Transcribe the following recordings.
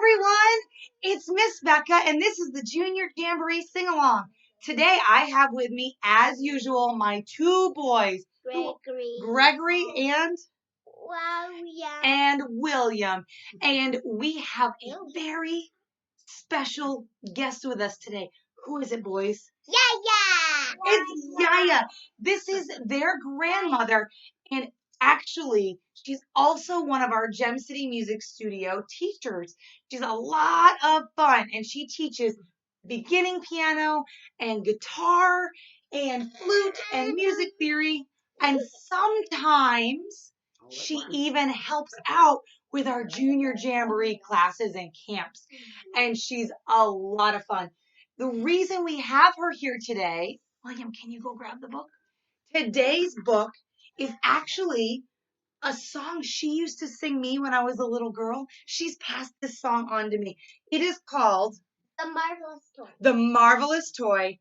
everyone, it's Miss Becca and this is the Junior Jamboree Sing-Along. Today I have with me, as usual, my two boys, Gregory and William. And we have a very special guest with us today. Who is it, boys? Yaya! It's Yaya. This is their grandmother, and actually, she's also one of our Gem City Music Studio teachers. She's a lot of fun, and she teaches beginning piano and guitar and flute and music theory, and sometimes she even helps out with our Junior Jamboree classes and camps, and she's a lot of fun. The reason we have her here today, William, can you go grab the book? Today's book is actually a song she used to sing me when I was a little girl. She's passed this song on to me. It is called The Marvelous Toy. The Marvelous Toy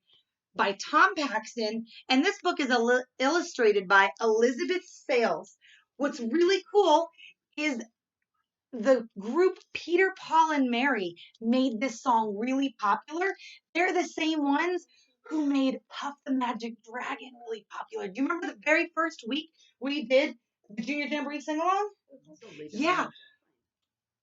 by Tom Paxton, and this book is illustrated by Elizabeth Sayles. What's really cool is the group Peter, Paul, and Mary made this song really popular. They're the same ones who made Puff the Magic Dragon really popular. Do you remember the very first week we did the Junior Jamboree Sing-Along? Yeah.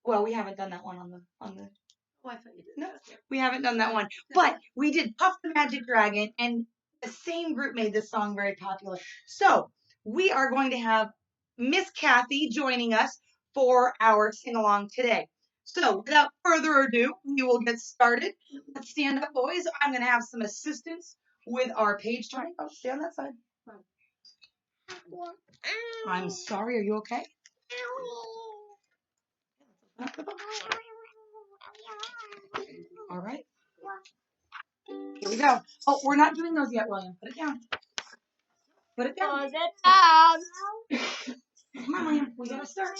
Well, we haven't done that one on the. Oh, I thought you did. No, we haven't done that one. But we did Puff the Magic Dragon, and the same group made this song very popular. So we are going to have Miss Kathy joining us for our sing-along today. So without further ado, we will get started. Let's stand up, boys. I'm going to have some assistance with our page turning. Oh, stay on that side. I'm sorry. Are you okay? All right. Here we go. Oh, we're not doing those yet, William. Put it down. Put it down. Put it down. Come on, William. We gotta start.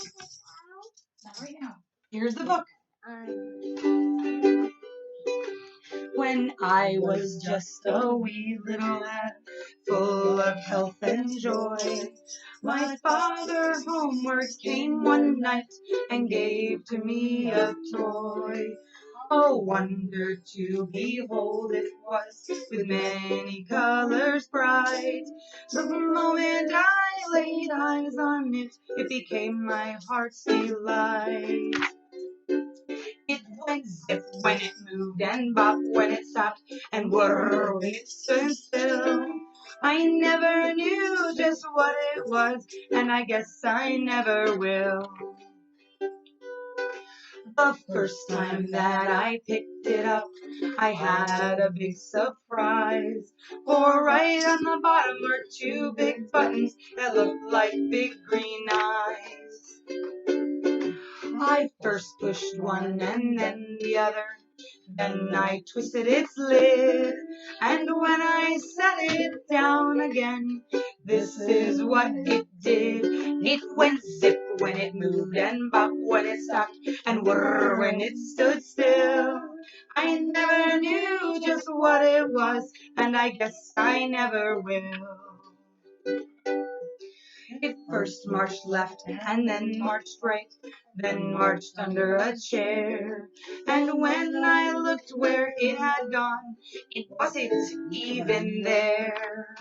Not right now. Here's the book. When I was just a wee little lad, full of health and joy, my father homeward came one night and gave to me a toy. Oh, wonder to behold it was, with many colors bright. The moment I laid eyes on it, it became my heart's delight. It went zip when it moved and bop when it stopped and whir when it stood still. I never knew just what it was, and I guess I never will. The first time that I picked it up, I had a big surprise. For right on the bottom were two big buttons that looked like big green eyes. I first pushed one and then the other, then I twisted its lid, and when I set it down again, this is what it did. It went zip when it moved and bop when it stopped and whir when it stood still. I never knew just what it was, and I guess I never will. It first marched left and then marched right, then marched under a chair. And when I looked where it had gone, it wasn't even there.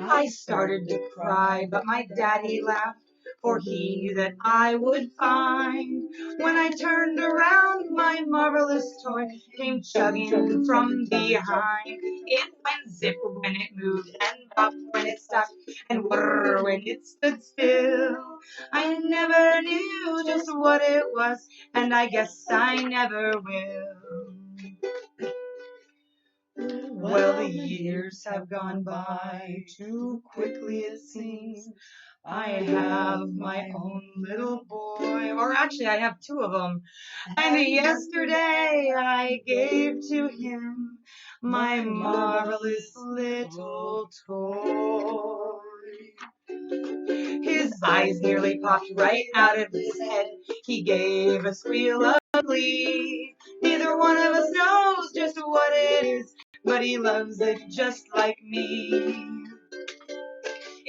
I started to cry, but my daddy laughed, for he knew that I would find. When I turned around, my marvelous toy came chugging from behind. It went zip when it moved and bop when it stopped and whir when it stood still. I never knew just what it was, and I guess I never will. Well, the years have gone by too quickly, it seems. I have my own little boy, or actually I have two of them. And yesterday I gave to him my marvelous little toy. His eyes nearly popped right out of his head. He gave a squeal of glee. Neither one of us knows just what it is, but he loves it just like me.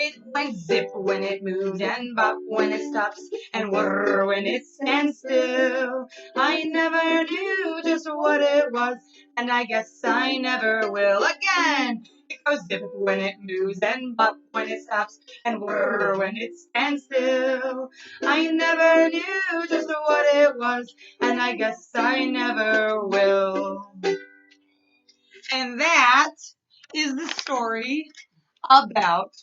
It went zip when it moved and bop when it stops and whir when it stands still. I never knew just what it was, and I guess I never will again. It goes zip when it moves and bop when it stops and whir when it stands still. I never knew just what it was, and I guess I never will. And that is the story about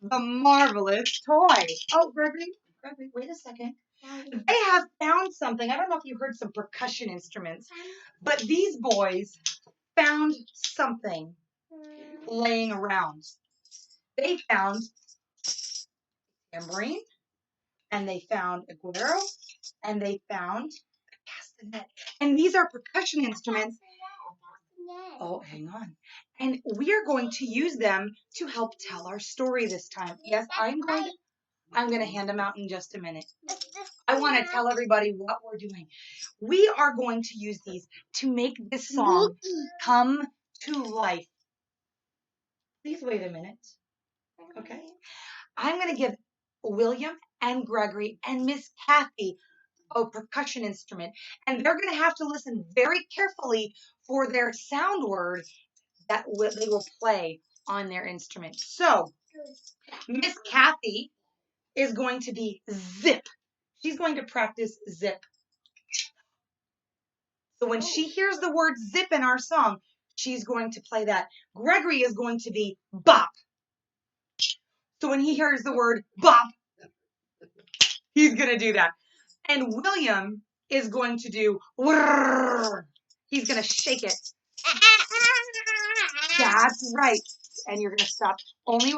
the marvelous toy. Oh, Gregory, wait a second. They have found something. I don't know if you heard some percussion instruments, but these boys found something laying around. They found tambourine, and they found a guero, and they found a castanet. And these are percussion instruments. Oh, hang on. And we are going to use them to help tell our story this time. Yes, I'm going to hand them out in just a minute. I want to tell everybody what we're doing. We are going to use these to make this song come to life. Please wait a minute. Okay. I'm going to give William and Gregory and Miss Kathy a percussion instrument, and they're going to have to listen very carefully for their sound word that they will play on their instrument. So, Miss Kathy is going to be zip. She's going to practice zip. So when she hears the word zip in our song, she's going to play that. Gregory is going to be bop. So when he hears the word bop, he's going to do that. And William is going to do whirr. He's going to shake it. That's right. And you're going to stop only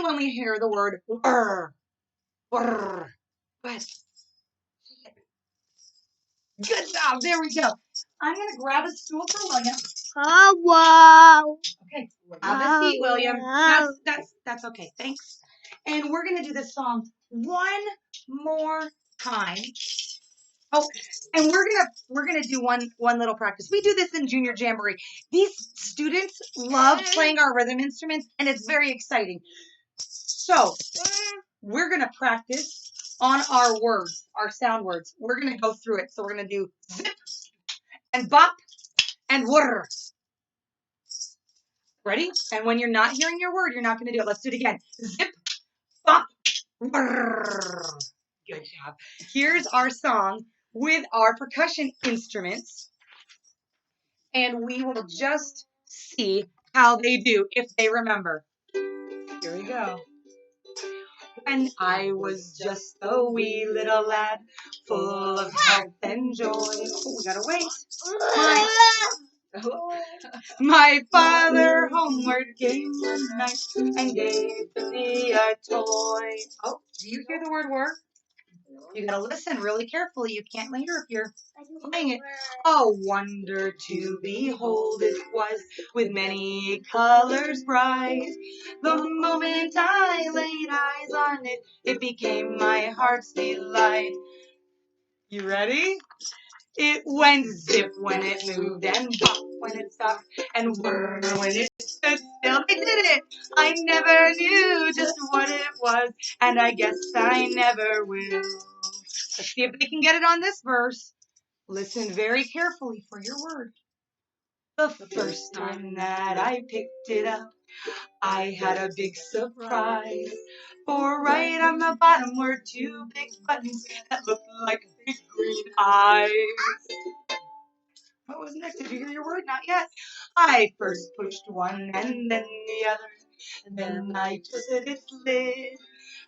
when we hear the word whirr. Whirr. Good. Good job. There we go. I'm going to grab a stool for William. Oh, wow. Okay. Have a seat, William. That's okay. Thanks. And we're going to do this song one more time. Oh, and we're gonna do one little practice. We do this in Junior Jamboree. These students love playing our rhythm instruments, and it's very exciting. So we're gonna practice on our words, our sound words. We're gonna go through it. So we're gonna do zip and bop and whir. Ready? And when you're not hearing your word, you're not gonna do it. Let's do it again. Zip, bop, whir. Good job. Here's our song with our percussion instruments. And we will just see how they do if they remember. Here we go. When I was just a wee little lad, full of health and joy. Oh, we gotta wait. My father homeward came one night and gave me a toy. Oh, do you hear the word work? You gotta listen really carefully. You can't hear if you're playing it. A wonder to behold it was, with many colors bright. The moment I laid eyes on it, it became my heart's delight. You ready? It went zip when it moved and bop when it stopped and whir when it stood still. They did it! I never knew just what it was, and I guess I never will. Let's see if they can get it on this verse. Listen very carefully for your word. The first time that I picked it up, I had a big surprise. For right on the bottom were two big buttons that looked like big green eyes. What was next? Did you hear your word? Not yet. I first pushed one and then the other, and then I twisted its lid.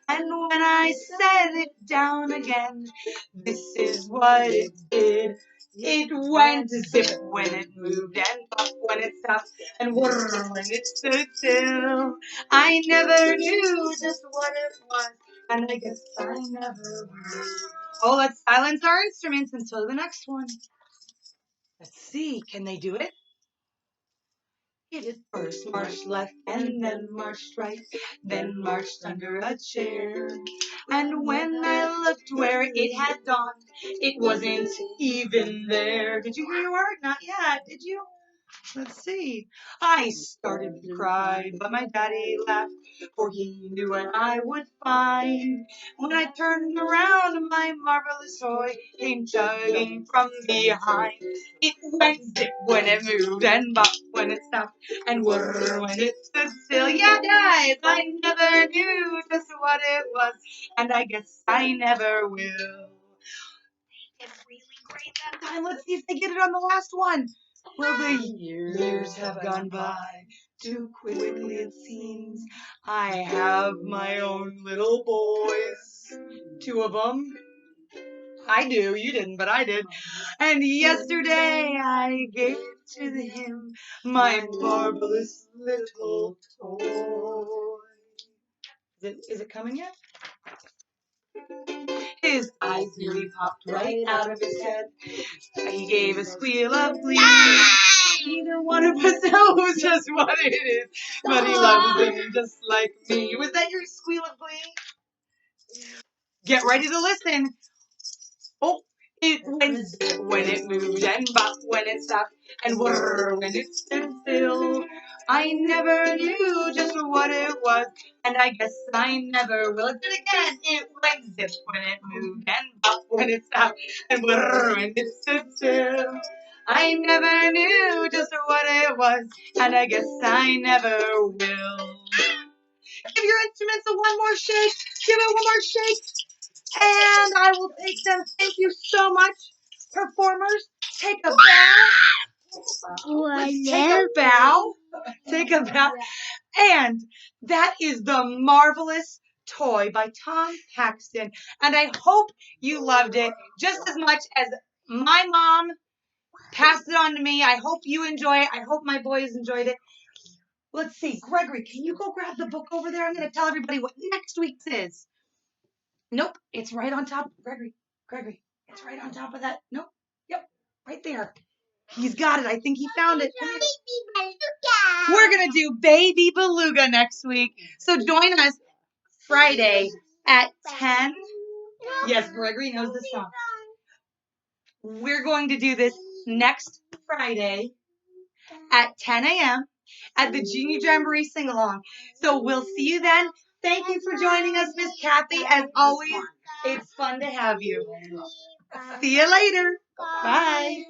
And when I set it down again, this is what it did. It went zip when it moved and pop when it stopped and whir when it stood still. I never knew just what it was, and I guess I never will. Oh, let's silence our instruments until the next one. Let's see, can they do it? It first marched left and then marched right, then marched under a chair. And when I looked where it had gone, it wasn't even there. Did you hear your word? Not yet, did you? Let's see. I started to cry, but my daddy laughed, for he knew what I would find. When I turned around, my marvelous toy came chugging from behind. It went zip when it moved, and bop when it stopped, and whir when it stood still. Yeah, guys, I never knew just what it was, and I guess I never will. It's really great that time. Let's see if they get it on the last one. Well, the years have gone by too quickly, it seems. I have my own little boys. 2 of them. I do. You didn't, but I did. And yesterday I gave to him my marvelous little toy. Is it coming yet? His eyes nearly popped right out of his head. He gave a squeal of glee. Neither one of us knows just what it is, but he loves them just like me. Was that your squeal of glee? Get ready to listen. Oh, it went zip when it moved, and bop when it stopped, and whir when it stood still. I never knew just what it was, and I guess I never will. Do it again. It went zip when it moved, and bop when it stopped, and whir when it stood still. I never knew just what it was, and I guess I never will. Give your instruments one more shake. Give it one more shake. And I will take them. Thank you so much, performers. Take a bow. Take a bow. Take a bow. And that is The Marvelous Toy by Tom Paxton. And I hope you loved it just as much as my mom passed it on to me. I hope you enjoy it. I hope my boys enjoyed it. Let's see. Gregory, can you go grab the book over there? I'm going to tell everybody what next week's is. Nope, it's right on top. Gregory, it's right on top of that. Nope, yep, right there. He's got it. I think he found it. Come here. We're going to do Baby Beluga next week. So join us Friday at 10. Yes, Gregory knows the song. We're going to do this next Friday at 10 a.m. at the Junior Jamboree Sing-Along. So we'll see you then. Thank you for joining us, Miss Kathy. As always, it's fun to have you. See you later. Bye.